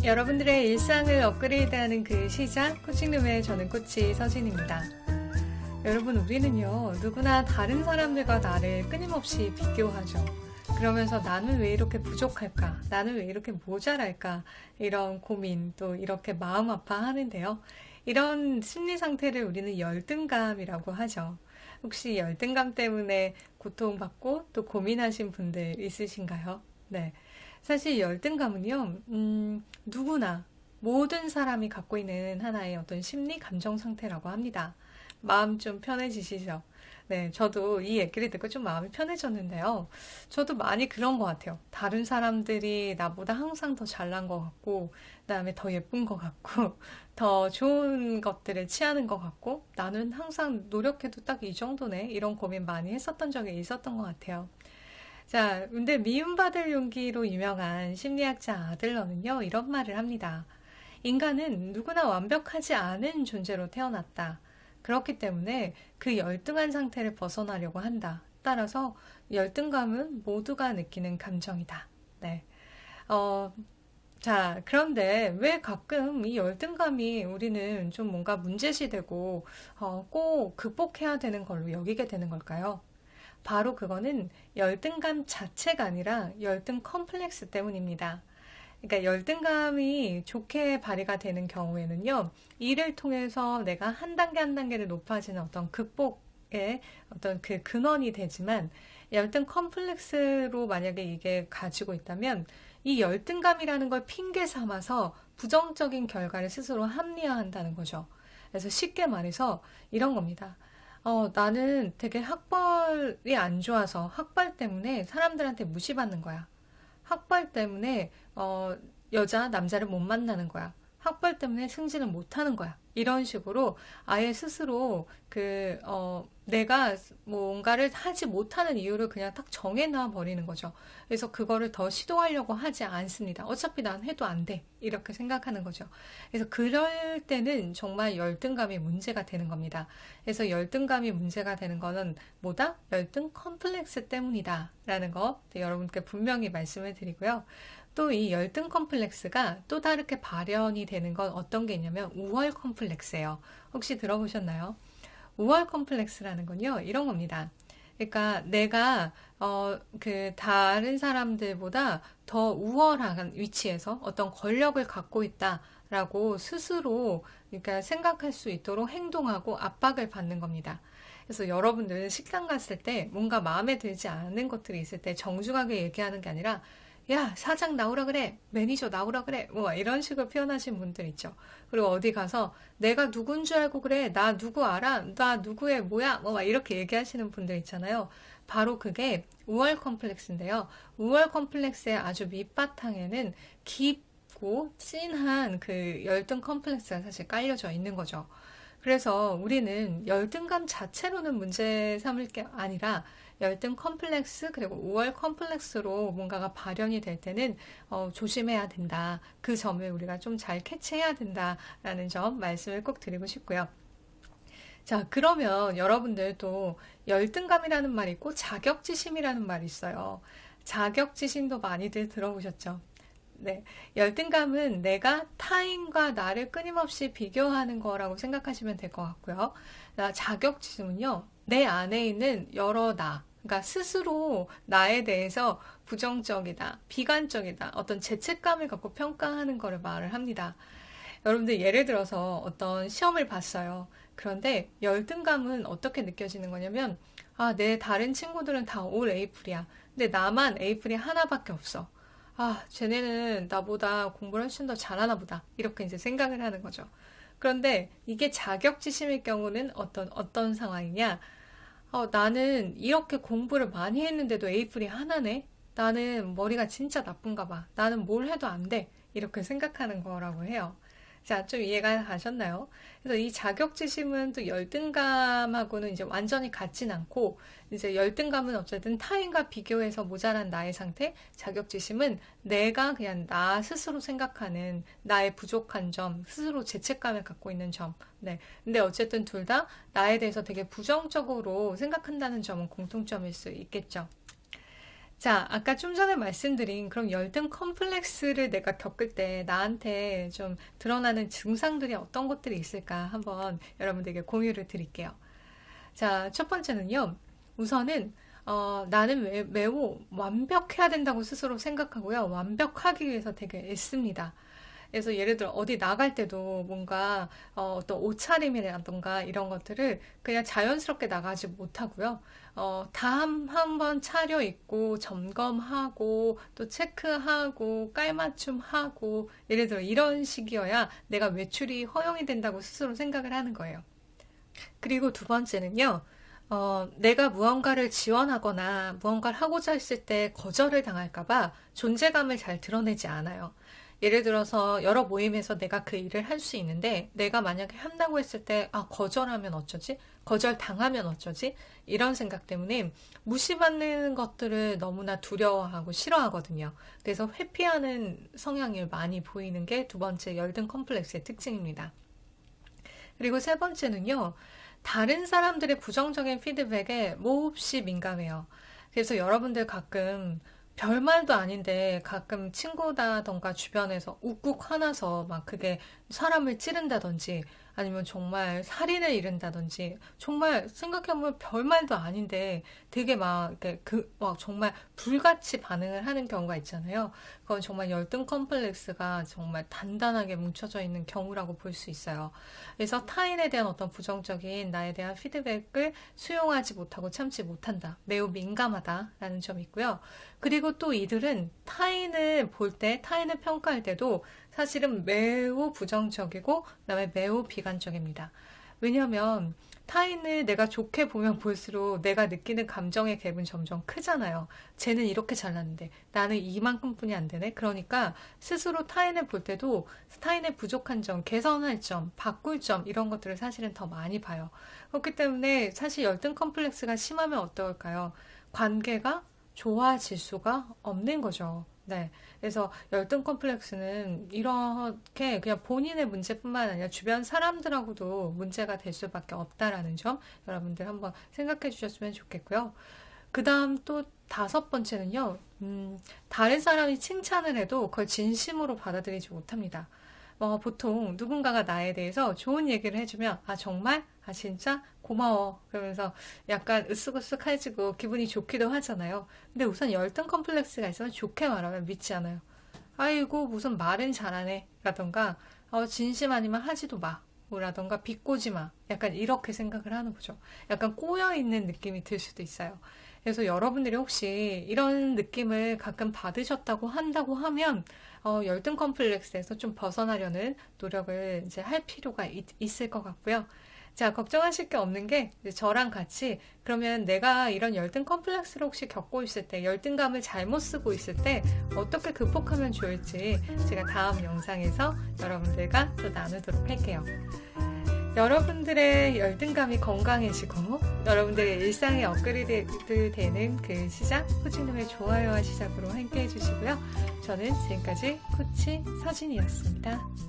여러분들의 일상을 업그레이드하는 그 시작, 코칭룸의 저는 코치 서진입니다. 여러분, 우리는요, 누구나 다른 사람들과 나를 끊임없이 비교하죠. 그러면서 나는 왜 이렇게 부족할까? 나는 왜 이렇게 모자랄까? 이런 고민, 또 이렇게 마음 아파하는데요. 이런 심리 상태를 우리는 열등감이라고 하죠. 혹시 열등감 때문에 고통받고 또 고민하신 분들 있으신가요? 네. 사실 열등감은요, 누구나, 모든 사람이 갖고 있는 하나의 어떤 심리 감정 상태라고 합니다. 마음 좀 편해지시죠? 네, 저도 이 얘기를 듣고 좀 마음이 편해졌는데요. 저도 많이 그런 것 같아요. 다른 사람들이 나보다 항상 더 잘난 것 같고, 그다음에 더 예쁜 것 같고, 더 좋은 것들을 취하는 것 같고, 나는 항상 노력해도 딱 이 정도네. 이런 고민 많이 했었던 적이 있었던 것 같아요. 자, 근데 미움받을 용기로 유명한 심리학자 아들러는요, 이런 말을 합니다. 인간은 누구나 완벽하지 않은 존재로 태어났다. 그렇기 때문에 그 열등한 상태를 벗어나려고 한다. 따라서 열등감은 모두가 느끼는 감정이다. 네. 어, 자, 그런데 왜 가끔 이 열등감이 우리는 좀 뭔가 문제시되고 꼭 극복해야 되는 걸로 여기게 되는 걸까요? 바로 그거는 열등감 자체가 아니라 열등 컴플렉스 때문입니다. 그러니까 열등감이 좋게 발휘가 되는 경우에는요, 이를 통해서 내가 한 단계 한 단계를 높아지는 어떤 극복의 어떤 그 근원이 되지만, 열등 컴플렉스로 만약에 이게 가지고 있다면, 이 열등감이라는 걸 핑계 삼아서 부정적인 결과를 스스로 합리화한다는 거죠. 그래서 쉽게 말해서 이런 겁니다. 나는 되게 학벌이 안 좋아서 학벌 때문에 사람들한테 무시받는 거야. 학벌 때문에 여자, 남자를 못 만나는 거야. 학벌 때문에 승진을 못 하는 거야. 이런 식으로 아예 스스로 내가 뭔가를 하지 못하는 이유를 그냥 딱 정해놔 버리는 거죠. 그래서 그거를 더 시도하려고 하지 않습니다. 어차피 난 해도 안 돼. 이렇게 생각하는 거죠. 그래서 그럴 때는 정말 열등감이 문제가 되는 겁니다. 그래서 열등감이 문제가 되는 거는 뭐다? 열등 컴플렉스 때문이다. 라는 거 여러분께 분명히 말씀을 드리고요. 또 이 열등 컴플렉스가 또 다르게 발현이 되는 건 어떤 게 있냐면 우월 컴플렉스예요. 혹시 들어보셨나요? 우월 컴플렉스라는 건요, 이런 겁니다. 그러니까 내가 그 다른 사람들보다 더 우월한 위치에서 어떤 권력을 갖고 있다라고 스스로 그러니까 생각할 수 있도록 행동하고 압박을 받는 겁니다. 그래서 여러분들 식당 갔을 때 뭔가 마음에 들지 않은 것들이 있을 때 정중하게 얘기하는 게 아니라 야, 사장 나오라 그래. 매니저 나오라 그래. 뭐 이런 식으로 표현하신 분들 있죠. 그리고 어디 가서 내가 누군 줄 알고 그래. 나 누구 알아? 나 누구의 뭐야? 뭐 막 이렇게 얘기하시는 분들 있잖아요. 바로 그게 우월 컴플렉스인데요. 우월 컴플렉스의 아주 밑바탕에는 깊고 진한 그 열등 컴플렉스가 사실 깔려져 있는 거죠. 그래서 우리는 열등감 자체로는 문제 삼을 게 아니라 열등 컴플렉스 그리고 우월 컴플렉스로 뭔가가 발현이 될 때는 조심해야 된다. 그 점을 우리가 좀 잘 캐치해야 된다라는 점 말씀을 꼭 드리고 싶고요. 자, 그러면 여러분들도 열등감이라는 말이 있고 자격지심이라는 말이 있어요. 자격지심도 많이들 들어보셨죠? 네, 열등감은 내가 타인과 나를 끊임없이 비교하는 거라고 생각하시면 될 것 같고요. 자격지심은요, 내 안에 있는 여러 나, 그러니까 스스로 나에 대해서 부정적이다, 비관적이다, 어떤 죄책감을 갖고 평가하는 거를 말을 합니다. 여러분들 예를 들어서 어떤 시험을 봤어요. 그런데 열등감은 어떻게 느껴지는 거냐면, 아, 내 다른 친구들은 다 올 A풀이야. 근데 나만 A풀이 하나밖에 없어. 아, 쟤네는 나보다 공부를 훨씬 더 잘하나 보다. 이렇게 이제 생각을 하는 거죠. 그런데 이게 자격지심일 경우는 어떤 상황이냐? 나는 이렇게 공부를 많이 했는데도 A뿔이 하나네? 나는 머리가 진짜 나쁜가 봐. 나는 뭘 해도 안 돼. 이렇게 생각하는 거라고 해요. 자, 좀 이해가 가셨나요? 그래서 이 자격지심은 또 열등감하고는 이제 완전히 같진 않고, 이제 열등감은 어쨌든 타인과 비교해서 모자란 나의 상태, 자격지심은 내가 그냥 나 스스로 생각하는 나의 부족한 점, 스스로 죄책감을 갖고 있는 점. 네. 근데 어쨌든 둘 다 나에 대해서 되게 부정적으로 생각한다는 점은 공통점일 수 있겠죠. 자, 아까 좀 전에 말씀드린 그럼 열등 컴플렉스를 내가 겪을 때 나한테 좀 드러나는 증상들이 어떤 것들이 있을까 한번 여러분들에게 공유를 드릴게요. 자, 첫 번째는요. 우선은 나는 매우 완벽해야 된다고 스스로 생각하고요. 완벽하기 위해서 되게 애씁니다. 그래서 예를 들어 어디 나갈 때도 뭔가 어떤 옷차림이라던가 이런 것들을 그냥 자연스럽게 나가지 못하고요. 다 한 번 차려입고 점검하고 또 체크하고 깔맞춤하고 예를 들어 이런 식이어야 내가 외출이 허용이 된다고 스스로 생각을 하는 거예요. 그리고 두 번째는요. 내가 무언가를 지원하거나 무언가를 하고자 했을 때 거절을 당할까봐 존재감을 잘 드러내지 않아요. 예를 들어서 여러 모임에서 내가 그 일을 할 수 있는데 내가 만약에 한다고 했을 때 거절하면 어쩌지? 거절 당하면 어쩌지? 이런 생각 때문에 무시받는 것들을 너무나 두려워하고 싫어하거든요. 그래서 회피하는 성향을 많이 보이는 게 두 번째 열등 컴플렉스의 특징입니다. 그리고 세 번째는요. 다른 사람들의 부정적인 피드백에 몹시 민감해요. 그래서 여러분들 가끔 별말도 아닌데 가끔 친구다던가 주변에서 욱욱 화나서 막 그게 사람을 찌른다든지 아니면 정말 살인을 이른다든지 정말 생각해보면 별말도 아닌데 되게 막 이렇게 막 정말 불같이 반응을 하는 경우가 있잖아요. 그건 정말 열등 컴플렉스가 정말 단단하게 뭉쳐져 있는 경우라고 볼 수 있어요. 그래서 타인에 대한 어떤 부정적인 나에 대한 피드백을 수용하지 못하고 참지 못한다. 매우 민감하다라는 점이 있고요. 그리고 또 이들은 타인을 볼 때, 타인을 평가할 때도 사실은 매우 부정적이고 그다음에 매우 비관적입니다. 왜냐하면 타인을 내가 좋게 보면 볼수록 내가 느끼는 감정의 갭은 점점 크잖아요. 쟤는 이렇게 잘났는데 나는 이만큼뿐이 안 되네. 그러니까 스스로 타인을 볼 때도 타인의 부족한 점, 개선할 점, 바꿀 점 이런 것들을 사실은 더 많이 봐요. 그렇기 때문에 사실 열등 컴플렉스가 심하면 어떨까요? 관계가 좋아질 수가 없는 거죠. 네. 그래서 열등 컴플렉스는 이렇게 그냥 본인의 문제뿐만 아니라 주변 사람들하고도 문제가 될 수밖에 없다라는 점 여러분들 한번 생각해 주셨으면 좋겠고요. 그 다음 또 다섯 번째는요. 다른 사람이 칭찬을 해도 그걸 진심으로 받아들이지 못합니다. 보통 누군가가 나에 대해서 좋은 얘기를 해주면 정말? 진짜? 고마워. 그러면서 약간 으쓱으쓱해지고 기분이 좋기도 하잖아요. 근데 우선 열등 컴플렉스가 있으면 좋게 말하면 믿지 않아요. 아이고 무슨 말은 잘하네 라던가 진심 아니면 하지도 마 라던가 비꼬지 마 약간 이렇게 생각을 하는 거죠. 약간 꼬여있는 느낌이 들 수도 있어요. 그래서 여러분들이 혹시 이런 느낌을 가끔 받으셨다고 한다고 하면 열등 컴플렉스에서 좀 벗어나려는 노력을 이제 할 필요가 있을 것 같고요. 자, 걱정하실 게 없는 게 저랑 같이 그러면 내가 이런 열등 컴플렉스를 혹시 겪고 있을 때 열등감을 잘못 쓰고 있을 때 어떻게 극복하면 좋을지 제가 다음 영상에서 여러분들과 또 나누도록 할게요. 여러분들의 열등감이 건강해지고 여러분들의 일상이 업그레이드 되는 그 시작 코칭룸의 좋아요와 시작으로 함께 해주시고요. 저는 지금까지 코치 서진이었습니다.